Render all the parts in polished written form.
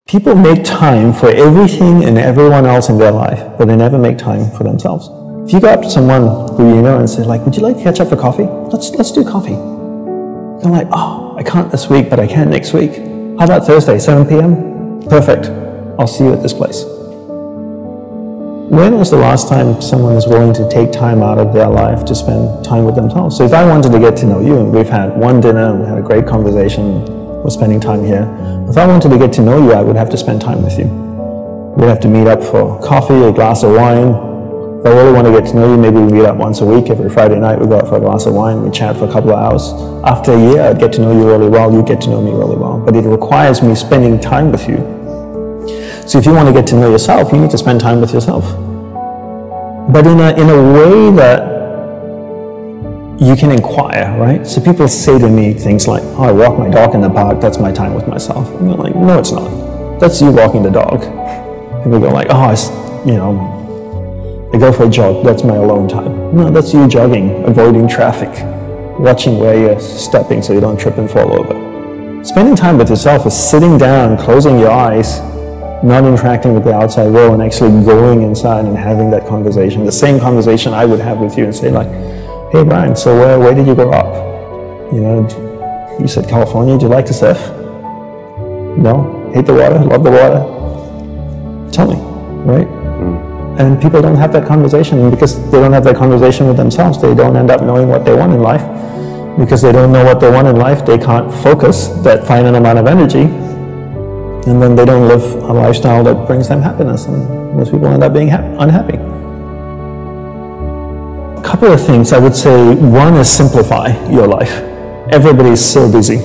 People make time for everything and everyone else in their life, but they never make time for themselves. If you go up to someone who you know and say, like, would you like to catch up for coffee? Let's do coffee. They're like, oh, I can't this week, but I can next week. How about Thursday, 7 p.m.? Perfect. I'll see you at this place. When was the last time someone was willing to take time out of their life to spend time with themselves? So if I wanted to get to know you, and we've had one dinner, and we had a great conversation, we're spending time here. If I wanted to get to know you, I would have to spend time with you. We'd have to meet up for coffee, a glass of wine. If I really want to get to know you, maybe we meet up once a week. Every Friday night, we go out for a glass of wine, we chat for a couple of hours. After a year, I'd get to know you really well, you get to know me really well. But it requires me spending time with you. So if you want to get to know yourself, you need to spend time with yourself. But in a way that you can inquire, right? So people say to me things like, oh, I walk my dog in the park, that's my time with myself. And I'm like, no, it's not. That's you walking the dog. People go like, oh, I go for a jog, that's my alone time. No, that's you jogging, avoiding traffic, watching where you're stepping so you don't trip and fall over. Spending time with yourself is sitting down, closing your eyes, not interacting with the outside world, and actually going inside and having that conversation. The same conversation I would have with you and say like, hey Brian, so where did you grow up? You know, you said California, do you like to surf? No? Hate the water? Love the water? Tell me, right? And people don't have that conversation, and because they don't have that conversation with themselves, they don't end up knowing what they want in life. Because they don't know what they want in life, they can't focus that finite amount of energy, and then they don't live a lifestyle that brings them happiness, and most people end up being unhappy. A couple of things I would say. One is simplify your life. Everybody's so busy.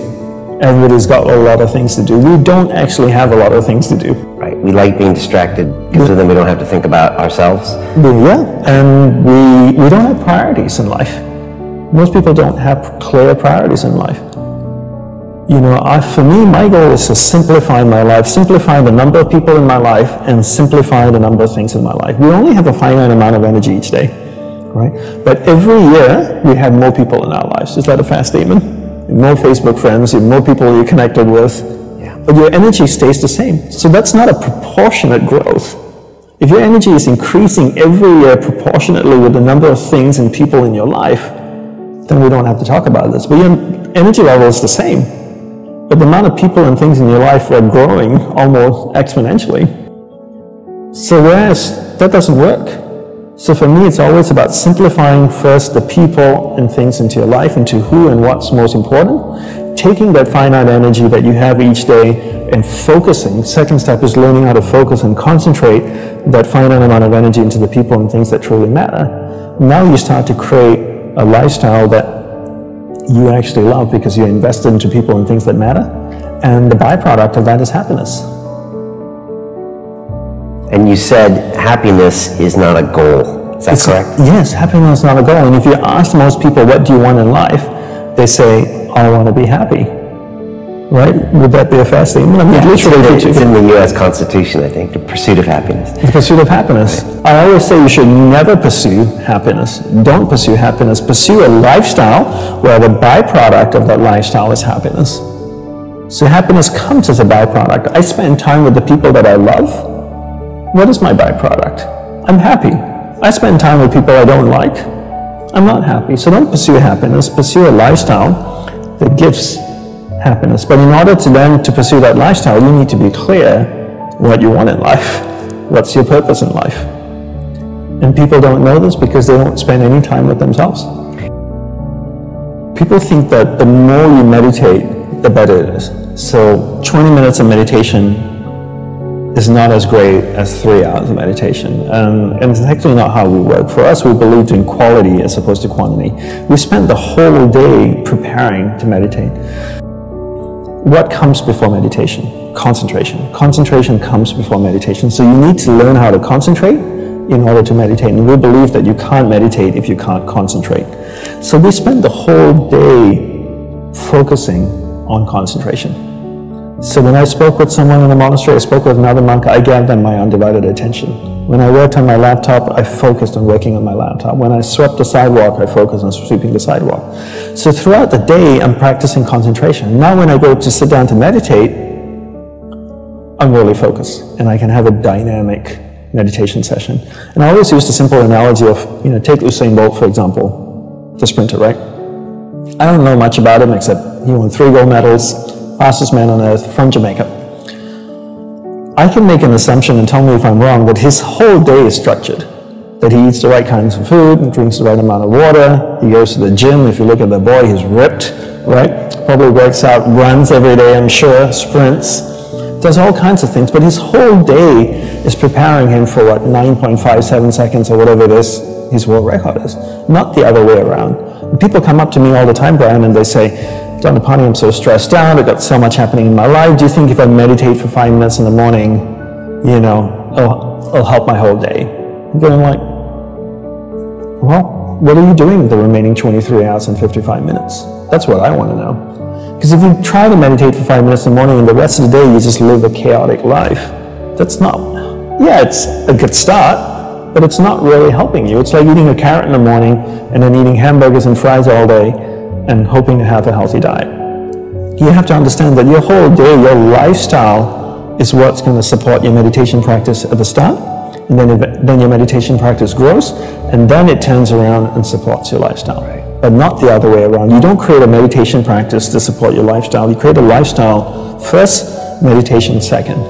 Everybody's got a lot of things to do. We don't actually have a lot of things to do. Right. We like being distracted because then we don't have to think about ourselves. Yeah, and we don't have priorities in life. Most people don't have clear priorities in life. You know, for me, my goal is to simplify my life, simplify the number of people in my life, and simplify the number of things in my life. We only have a finite amount of energy each day, right? But every year, we have more people in our lives. Is that a fair statement? More Facebook friends, more people you're connected with, but your energy stays the same. So that's not a proportionate growth. If your energy is increasing every year proportionately with the number of things and people in your life, then we don't have to talk about this. But your energy level is the same. But the amount of people and things in your life are growing almost exponentially. So whereas that doesn't work. So for me, it's always about simplifying first the people and things into your life, into who and what's most important, taking that finite energy that you have each day and focusing. Second step is learning how to focus and concentrate that finite amount of energy into the people and things that truly matter. Now you start to create a lifestyle that you actually love because you're invested into people and things that matter, and the byproduct of that is happiness. And you said happiness is not a goal. Is that correct? Yes, happiness is not a goal. And if you ask most people, what do you want in life? They say, I want to be happy. Right? Would that be a fair statement? I mean, yeah, literally, it's in the U.S. Constitution, I think, the pursuit of happiness. The pursuit of happiness. Right. I always say you should never pursue happiness. Don't pursue happiness. Pursue a lifestyle where the byproduct of that lifestyle is happiness. So happiness comes as a byproduct. I spend time with the people that I love. What is my byproduct? I'm happy. I spend time with people I don't like. I'm not happy. So don't pursue happiness. Pursue a lifestyle that gives happiness. But in order to pursue that lifestyle, you need to be clear what you want in life. What's your purpose in life? And people don't know this because they don't spend any time with themselves. People think that the more you meditate, the better it is. So 20 minutes of meditation is not as great as 3 hours of meditation. And it's actually not how we work. For us, we believe in quality as opposed to quantity. We spend the whole day preparing to meditate. What comes before meditation? Concentration. Concentration comes before meditation. So you need to learn how to concentrate in order to meditate. And we believe that you can't meditate if you can't concentrate. So we spend the whole day focusing on concentration. So when I spoke with someone in the monastery, I spoke with another monk, I gave them my undivided attention. When I worked on my laptop, I focused on working on my laptop. When I swept the sidewalk, I focused on sweeping the sidewalk. So throughout the day, I'm practicing concentration. Now when I go to sit down to meditate, I'm really focused, and I can have a dynamic meditation session. And I always use the simple analogy of, take Usain Bolt, for example, the sprinter, right? I don't know much about him except he won 3 gold medals, fastest man on earth from Jamaica. I can make an assumption and tell me if I'm wrong that his whole day is structured, that he eats the right kinds of food and drinks the right amount of water, he goes to the gym. If you look at the boy, he's ripped, right? Probably works out, runs every day, I'm sure, sprints, does all kinds of things, but his whole day is preparing him for what, 9.57 seconds or whatever it is his world record is, not the other way around. And people come up to me all the time, Brian, and they say, Dantapani, I'm so stressed out, I've got so much happening in my life, do you think if I meditate for 5 minutes in the morning, it'll help my whole day? And then I'm like, well, what are you doing the remaining 23 hours and 55 minutes? That's what I want to know. Because if you try to meditate for 5 minutes in the morning and the rest of the day you just live a chaotic life, that's not, it's a good start, but it's not really helping you. It's like eating a carrot in the morning and then eating hamburgers and fries all day and hoping to have a healthy diet. You have to understand that your whole day, your lifestyle is what's going to support your meditation practice at the start, and then your meditation practice grows, and then it turns around and supports your lifestyle. But not the other way around. You don't create a meditation practice to support your lifestyle. You create a lifestyle first, meditation second.